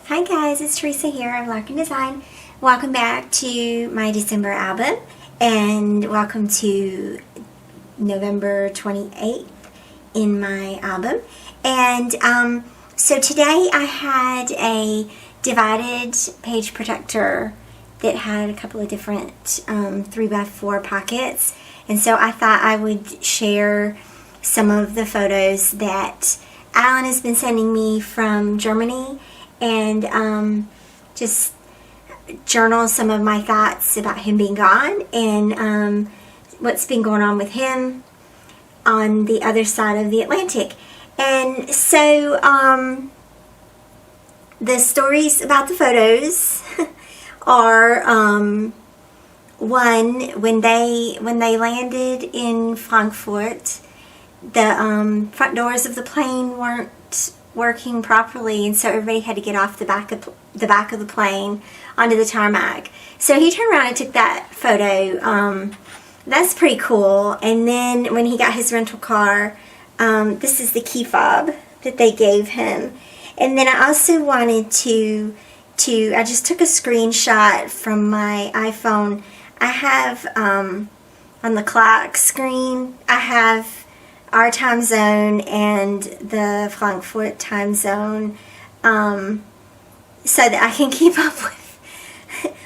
Hi guys, it's Theresa here of Larkin Design. Welcome back to my December album and welcome to November 28th in my album. And so today I had a divided page protector that had a couple of different 3x4 pockets, and so I thought I would share some of the photos that Alan has been sending me from Germany and just journal some of my thoughts about him being gone and what's been going on with him on the other side of the Atlantic. And so the stories about the photos are one, when they landed in Frankfurt, the front doors of the plane weren't working properly, and so everybody had to get off the back of the plane onto the tarmac. So he turned around and took that photo. That's pretty cool. And then when he got his rental car, this is the key fob that they gave him. And then I also wanted to I just took a screenshot from my iPhone. I have on the clock screen, I have our time zone and the Frankfurt time zone, so that I can keep up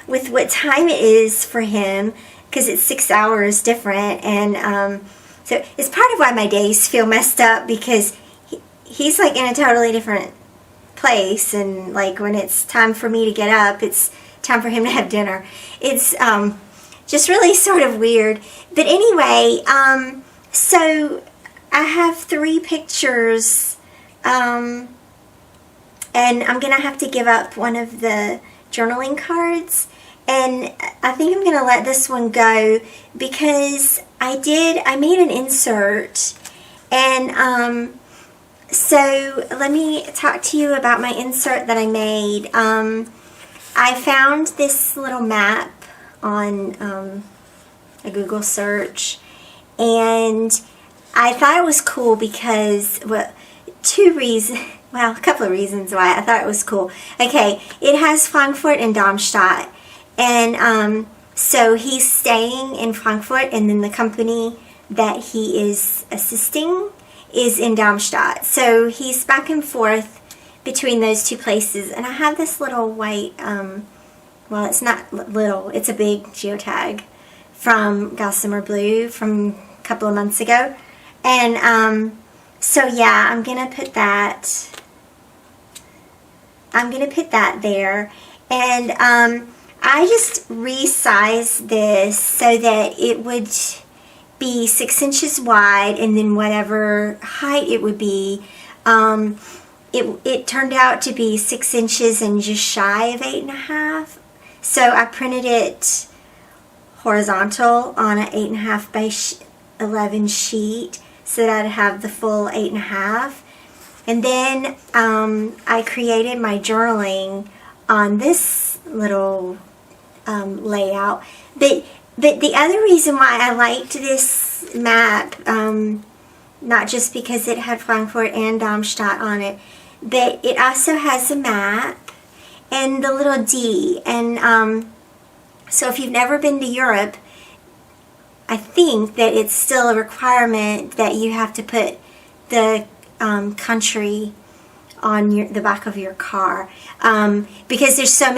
with what time it is for him, because it's 6 hours different. And so it's part of why my days feel messed up, because he's like in a totally different place, and like when it's time for me to get up, it's time for him to have dinner. It's just really sort of weird. But anyway, so I have 3 pictures, and I'm going to have to give up one of the journaling cards, and I think I'm going to let this one go, because I made an insert, and so let me talk to you about my insert that I made. I found this little map on a Google search, and I thought it was cool because, well, a couple of reasons why I thought it was cool. Okay, it has Frankfurt and Darmstadt, and so he's staying in Frankfurt, and then the company that he is assisting is in Darmstadt. So he's back and forth between those two places, and I have this little white, well, it's not little, it's a big geotag from Gossamer Blue from a couple of months ago. And so yeah, I'm gonna put that there, and I just resized this so that it would be 6 inches wide, and then whatever height it would be, it turned out to be 6 inches and just shy of 8.5. So I printed it horizontal on an 8.5 by 11 sheet, so that I'd have the full 8.5. And then I created my journaling on this little layout. But the other reason why I liked this map, not just because it had Frankfurt and Darmstadt on it, but it also has a map and the little D. And so if you've never been to Europe, I think that it's still a requirement that you have to put the country on the back of your car, because there's so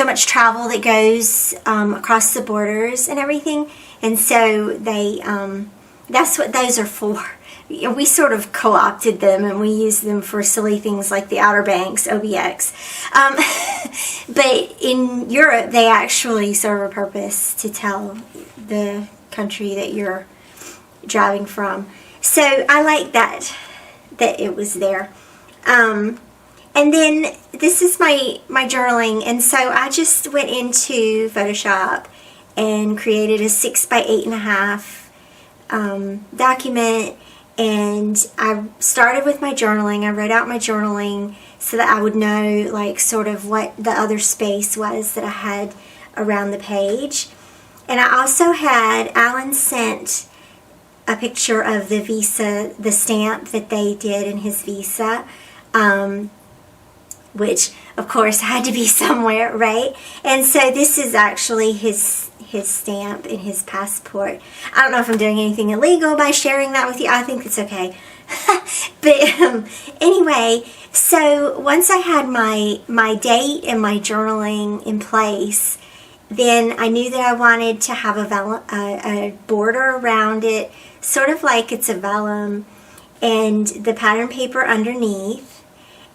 much travel that goes across the borders and everything, and so they that's what those are for. We sort of co-opted them, and we use them for silly things like the Outer Banks, OBX. But in Europe, they actually serve a purpose to tell the country that you're driving from. So I like that it was there. And then this is my journaling, and so I just went into Photoshop and created a 6 by 8.5 document. And I started with my journaling. I wrote out my journaling so that I would know, like, sort of what the other space was that I had around the page. And I also had Alan sent a picture of the visa, the stamp that they did in his visa, which of course, had to be somewhere, right? And so this is actually his stamp and his passport. I don't know if I'm doing anything illegal by sharing that with you. I think it's okay. But anyway, so once I had my date and my journaling in place, then I knew that I wanted to have a border around it, sort of like it's a vellum, and the pattern paper underneath,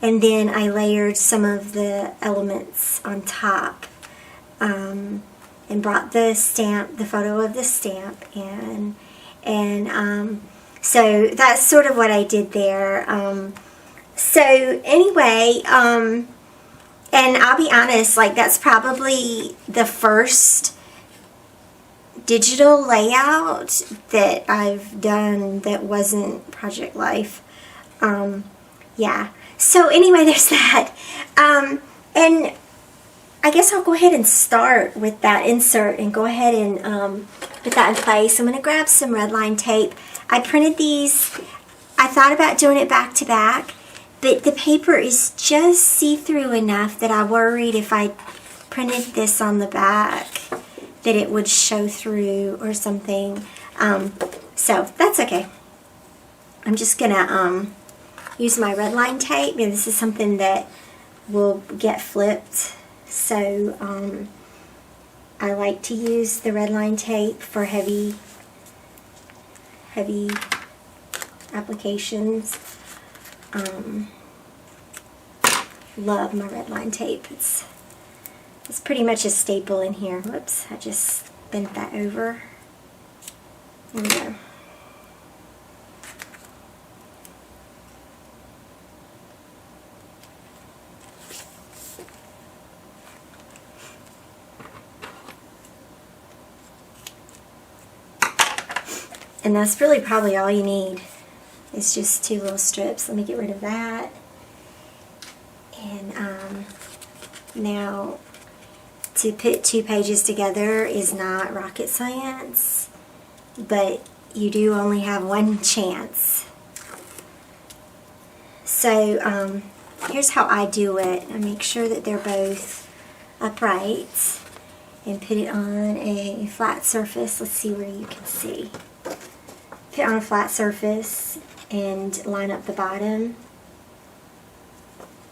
and then I layered some of the elements on top, and brought the stamp, the photo of the stamp, and so that's sort of what I did there. So anyway, and I'll be honest, like that's probably the first digital layout that I've done that wasn't Project Life. Yeah. So anyway, there's that. And I guess I'll go ahead and start with that insert and go ahead and put that in place. I'm going to grab some red line tape. I printed these. I thought about doing it back to back, but the paper is just see-through enough that I worried if I printed this on the back that it would show through or something. So that's okay. I'm just going to use my red line tape. And this is something that will get flipped. So I like to use the red line tape for heavy applications. Love my red line tape. It's pretty much a staple in here. Whoops, I just bent that over. There we go. And that's really probably all you need. It's just 2 little strips. Let me get rid of that. And now to put 2 pages together is not rocket science, but you do only have one chance. So here's how I do it. I make sure that they're both upright and put it on a flat surface. Let's see where you can see. Put it on a flat surface and line up the bottom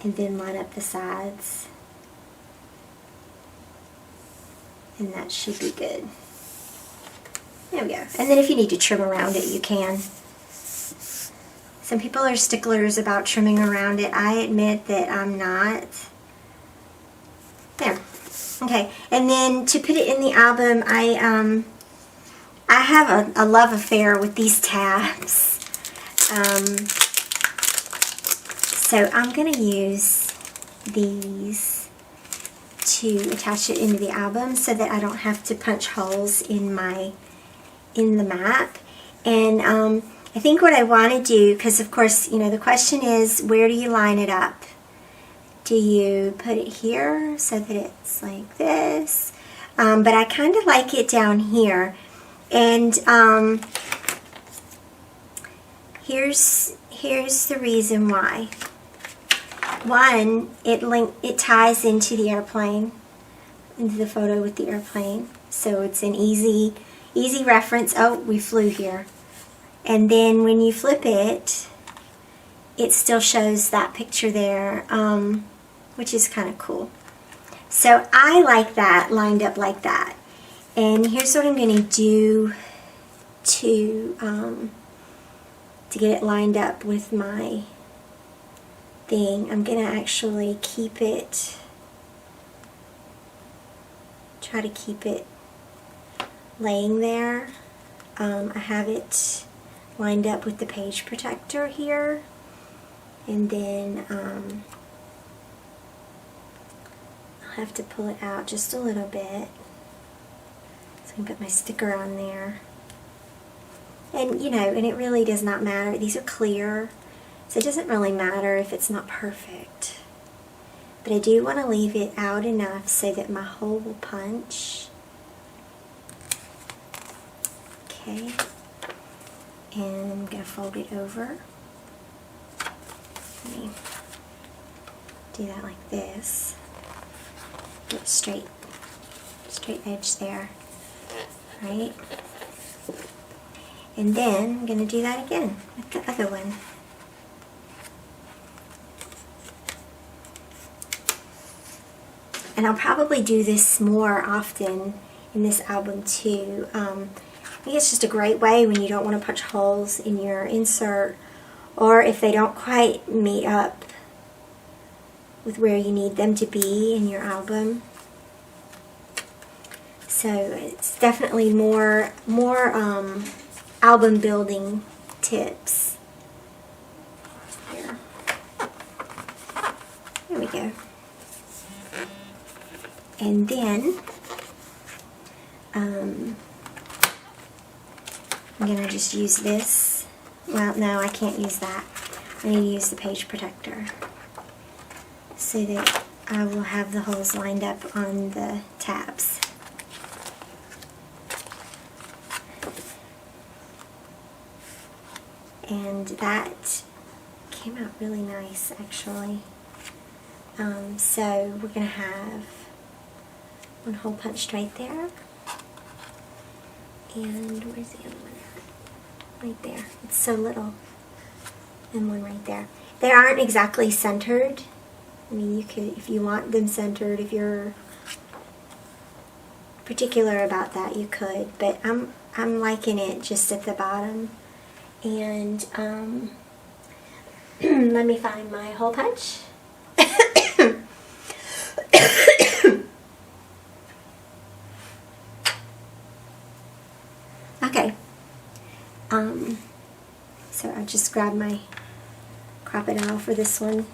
and then line up the sides, and that should be good. There we go. And then if you need to trim around it, you can. Some people are sticklers about trimming around it. I admit that I'm not. There. Okay, and then to put it in the album, I have a love affair with these tabs. So I'm going to use these to attach it into the album so that I don't have to punch holes in the map. And I think what I want to do, because of course, you know, the question is, where do you line it up? Do you put it here so that it's like this? But I kind of like it down here. And here's the reason why. One, it ties into the airplane, into the photo with the airplane, so it's an easy reference. Oh, we flew here. And then when you flip it, it still shows that picture there, which is kind of cool. So I like that lined up like that. And here's what I'm going to do to get it lined up with my thing. I'm going to actually try to keep it laying there. I have it lined up with the page protector here, and then I'll have to pull it out just a little bit. So I can put my sticker on there. And you know, and it really does not matter. These are clear, so it doesn't really matter if it's not perfect. But I do want to leave it out enough so that my hole will punch. Okay. And I'm going to fold it over. Let me do that like this. Get straight edge there, right? And then I'm going to do that again with the other one. And I'll probably do this more often in this album too. I think it's just a great way when you don't want to punch holes in your insert, or if they don't quite meet up with where you need them to be in your album. So it's definitely more album building tips. There we go. And then I'm going to just use this. Well, no, I can't use that. I need to use the page protector so that I will have the holes lined up on the tabs. And that came out really nice, actually. So we're going to have one hole punched right there. And where's the other one at? Right there. It's so little. And one right there. They aren't exactly centered. I mean, you could, if you want them centered, if you're particular about that, you could. But I'm liking it just at the bottom. And let me find my hole punch. Okay. So I just grabbed my crocodile for this one.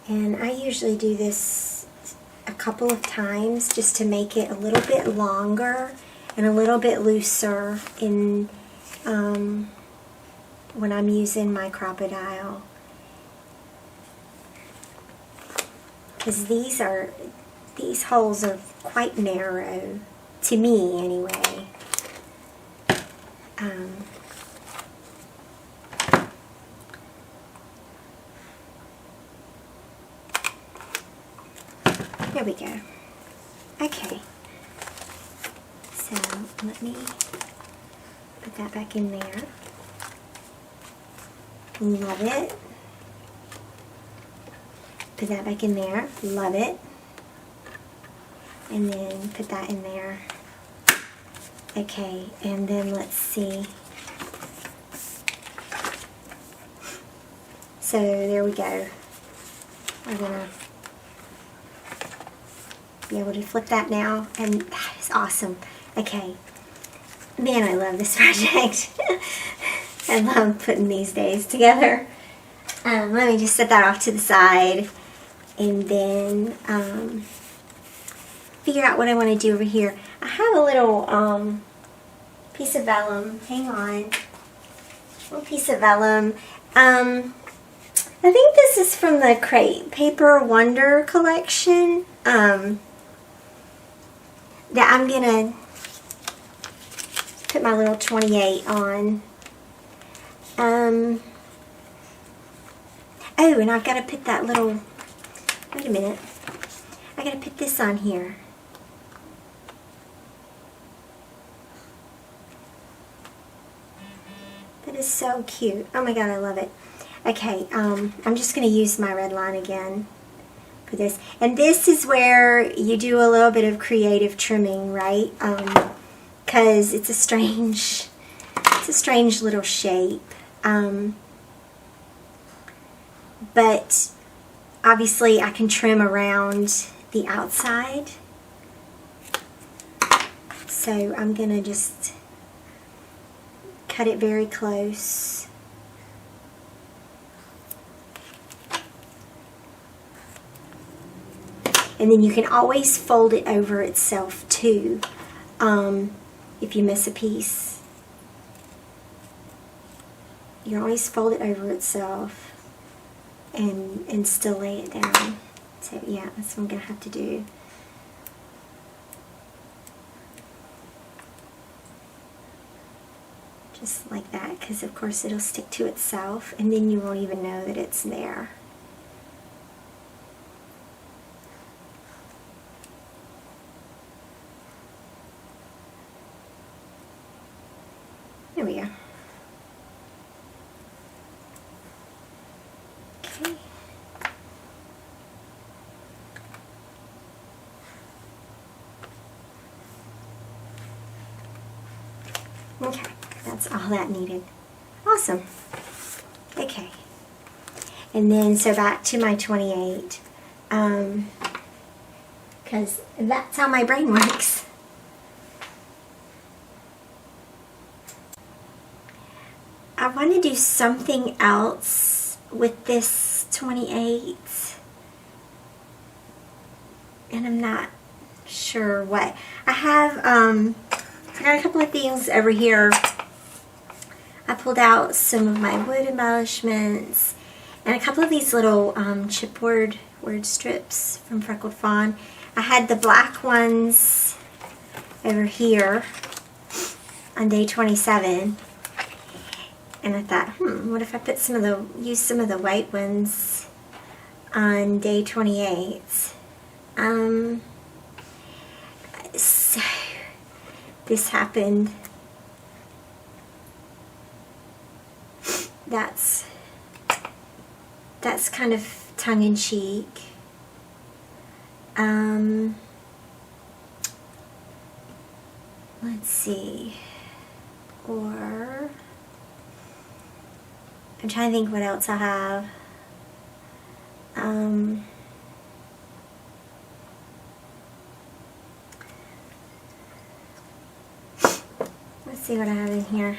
And I usually do this a couple of times just to make it a little bit longer and a little bit looser in when I'm using my crocodile, because these holes are quite narrow to me anyway. There we go. Okay. So let me put that back in there. Love it. Put that back in there. Love it. And then put that in there. Okay, and then let's see. So there we go. We're gonna be able to flip that now, and that is awesome. Okay, man, I love this project. I love putting these days together. Let me just set that off to the side, and then figure out what I want to do over here. I have a little piece of vellum. Hang on, a little piece of vellum. I think this is from the Crate Paper Wonder collection. That I'm gonna put my little 28 on. Oh, and I've got to put that little, wait a minute, I got to put this on here. That is so cute. Oh my god, I love it. Okay, I'm just going to use my red line again for this. And this is where you do a little bit of creative trimming, right? Because it's a strange little shape. But obviously I can trim around the outside. So I'm going to just cut it very close. And then you can always fold it over itself too, if you miss a piece. You can always fold it over itself. and still lay it down. So yeah, that's what I'm going to have to do. Just like that, because of course it'll stick to itself and then you won't even know that it's there. There we go. Okay. Okay, that's all that needed. Awesome. Okay. And then, so back to my 28. Because that's how my brain works. I want to do something else with this 28. And I'm not sure what. I have, I got a couple of things over here. I pulled out some of my wood embellishments and a couple of these little chipboard word strips from Freckled Fawn. I had the black ones over here on day 27, and I thought, what if I put use some of the white ones on day 28? So this happened. That's kind of tongue-in-cheek. Let's see. Or I'm trying to think what else I have. Let's see what I have in here.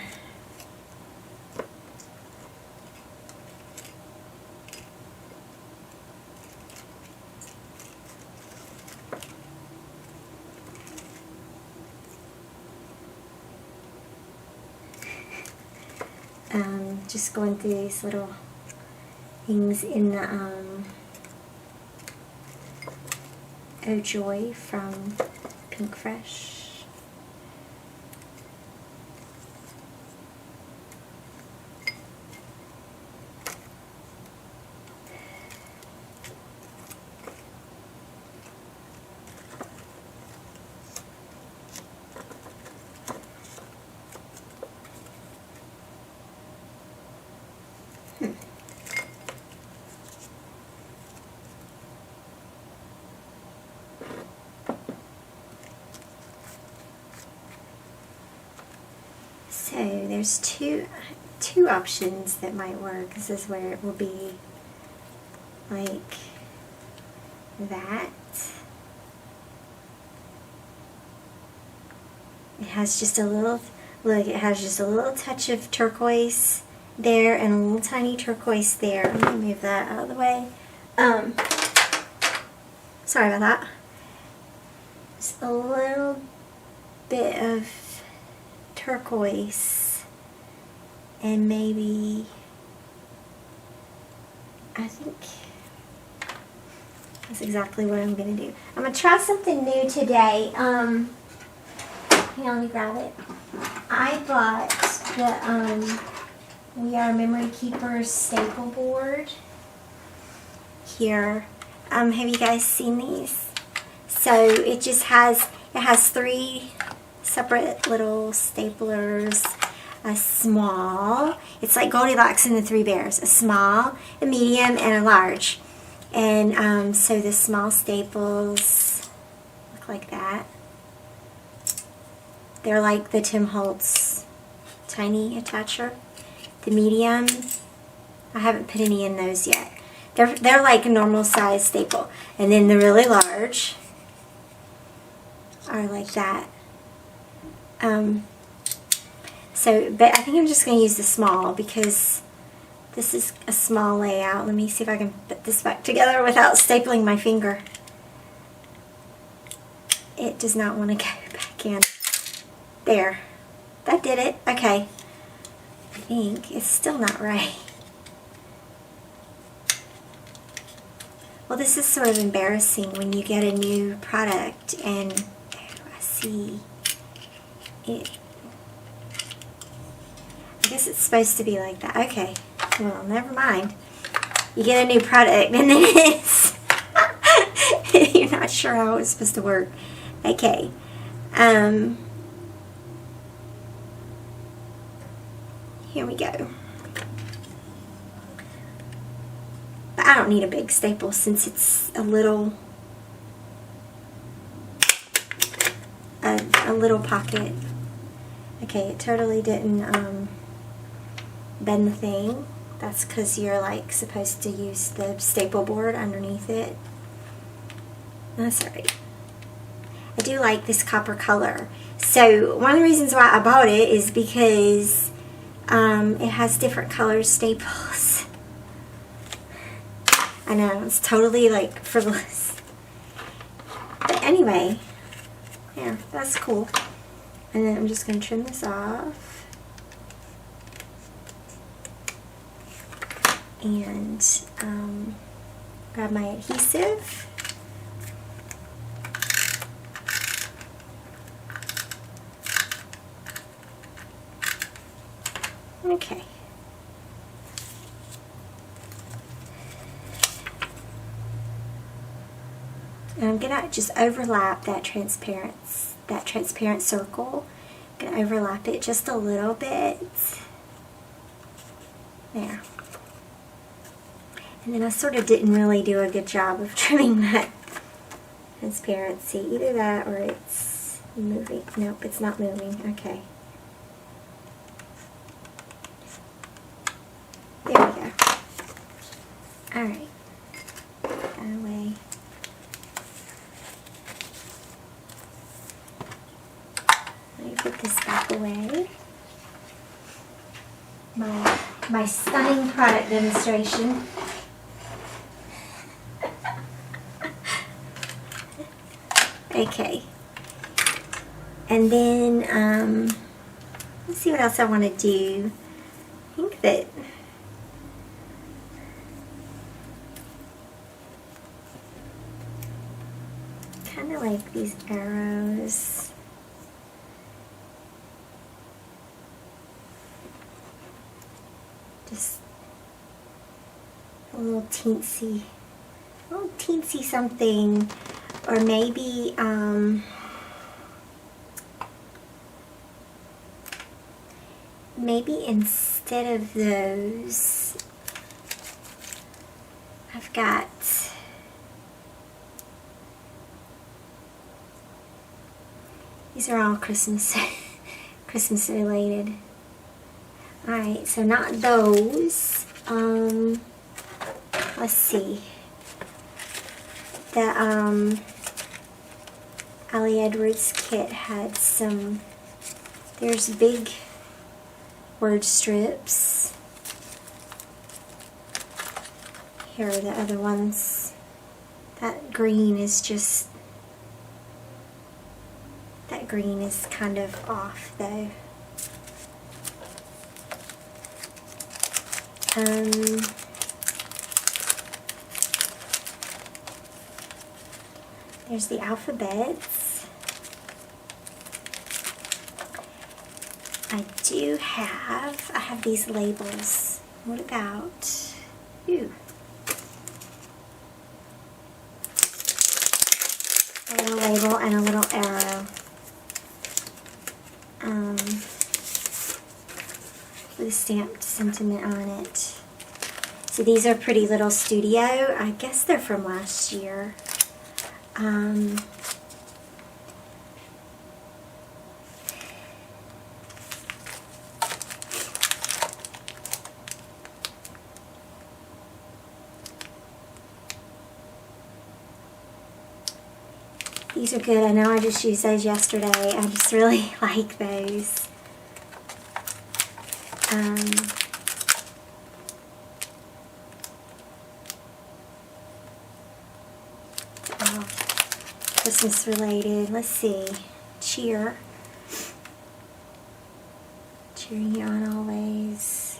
Just going through these little things in the Oh Joy from Pink Fresh. So there's two options that might work. This is where it will be like that. It has just a little, look, it has just a little touch of turquoise there and a little tiny turquoise there. Let me move that out of the way. Sorry about that. Just a little bit of turquoise and maybe, I think that's exactly what I'm going to do. I'm going to try something new today. Hang on, let me grab it. I bought the We Are Memory Keepers staple board here. Have you guys seen these? So it just has, it has 3 separate little staplers. A small, it's like Goldilocks and the 3 Bears, a small, a medium, and a large. And so the small staples look like that. They're like the Tim Holtz tiny attacher. The medium, I haven't put any in those yet. They're like a normal size staple. And then the really large are like that. But I think I'm just going to use the small because this is a small layout. Let me see if I can put this back together without stapling my finger. It does not want to go back in. There. That did it. Okay. I think it's still not right. this is sort of embarrassing when you get a new product and I see it. I guess it's supposed to be like that. Okay, well, never mind. You get a new product and then it's you're not sure how it's supposed to work. Okay. Here we go. But I don't need a big staple since it's a little pocket. Okay, it totally didn't bend the thing. That's because you're like supposed to use the staple board underneath it. That's alright. I do like this copper color. So one of the reasons why I bought it is because it has different color staples. I know, it's totally like frivolous. But anyway, yeah, that's cool. And then I'm just going to trim this off. And grab my adhesive. Okay. And I'm gonna just overlap that transparent circle. I'm gonna overlap it just a little bit. There. And then I sort of didn't really do a good job of trimming that transparency. Either that or it's moving. Nope, it's not moving. Okay. There we go. Alright. That away. Let me put this back away. My stunning product demonstration. Okay. And then, let's see what else I want to do. I think that kind of like these arrows. Just a little teensy something, or maybe maybe instead of those, I've got these are all Christmas related. Alright, so not those. Let's see. The Ali Edwards kit had some, there's big word strips. Here are the other ones. That green is just, that green is kind of off though. There's the alphabets. I have these labels. What about, ooh, a little label and a little arrow. With a stamped sentiment on it. So these are Pretty Little Studio. I guess they're from last year. These are good. I know I just used those yesterday. I just really like those. Christmas related. Let's see. Cheer. Cheering you on always.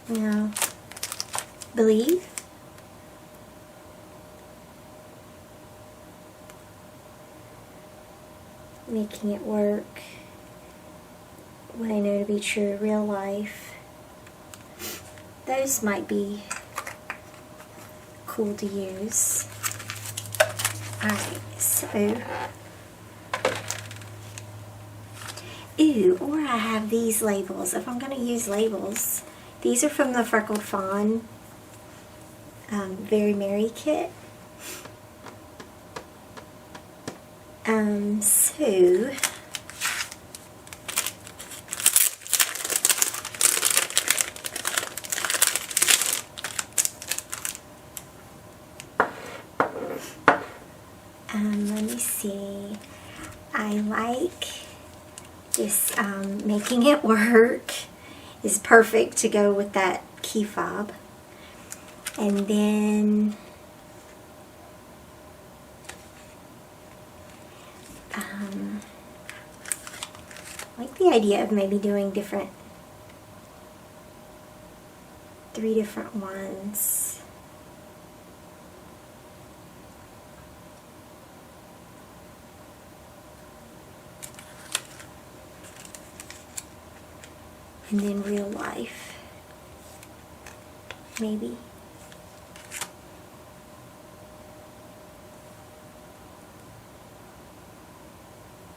No. Believe. making it work, what I know to be true in real life. Those might be cool to use. Alright, so, ooh, or I have these labels. If I'm going to use labels, these are from the Freckled Fawn Very Merry kit. So let me see. I like this making it work is perfect to go with that key fob. And then I like the idea of maybe doing three different ones. And then real life, maybe.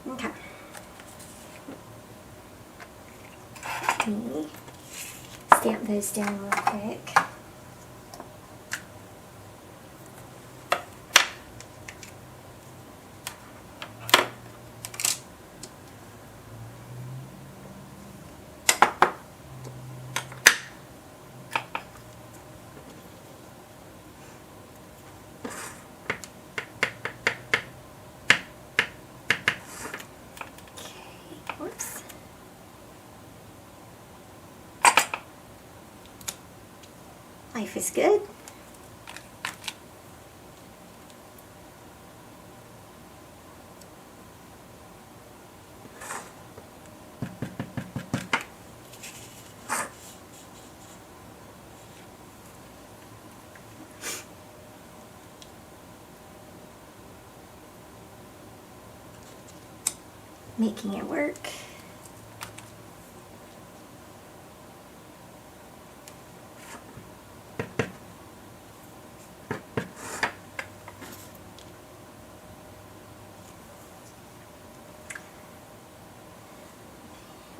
Okay. Let me stamp those down real quick. Whoops. Life is good. Making it work.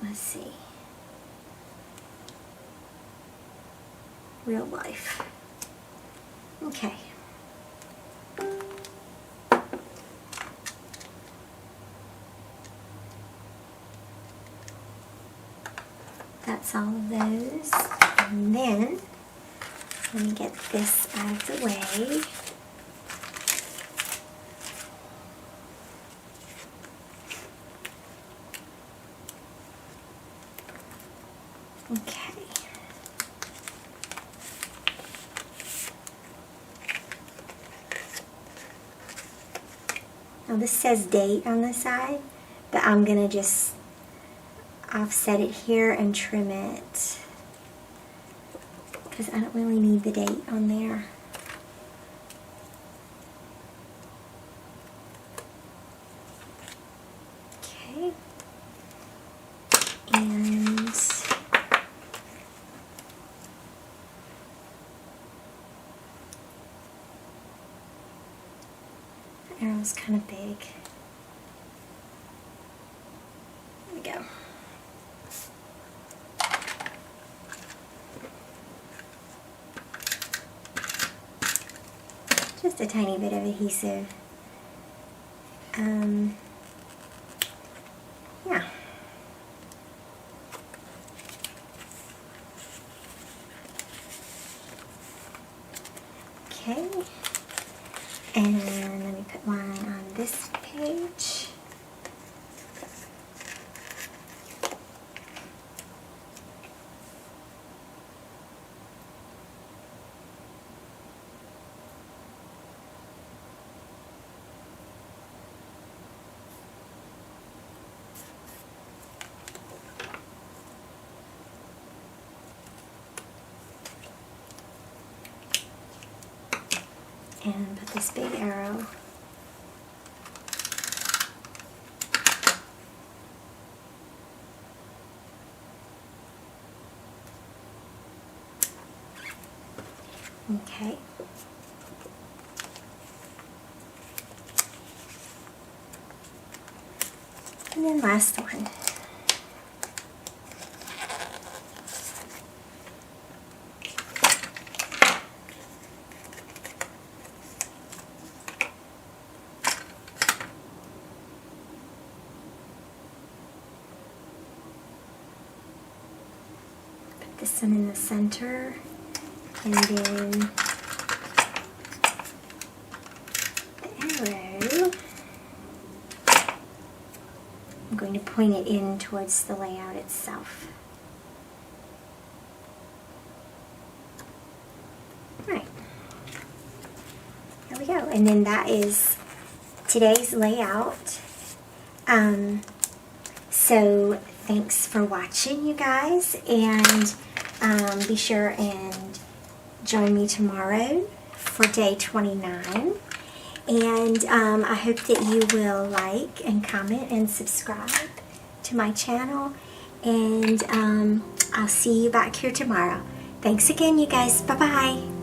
Let's see. Real life. Okay. That's all of those. And then, let me get this out of the way. Okay. Now this says date on the side, but I'm going to just offset it here and trim it because I don't really need the date on there. Okay. And the arrow's kind of big. There we go. Just a tiny bit of adhesive. Yeah. Okay. And let me put one on this page. And put this big arrow Okay. And then last one. Put this one in the center, and then the arrow, I'm going to point it in towards the layout itself. Right. There we go. And then that is today's layout. So thanks for watching, you guys, and be sure and join me tomorrow for day 29. And I hope that you will like and comment and subscribe to my channel. And I'll see you back here tomorrow. Thanks again, you guys. Bye-bye.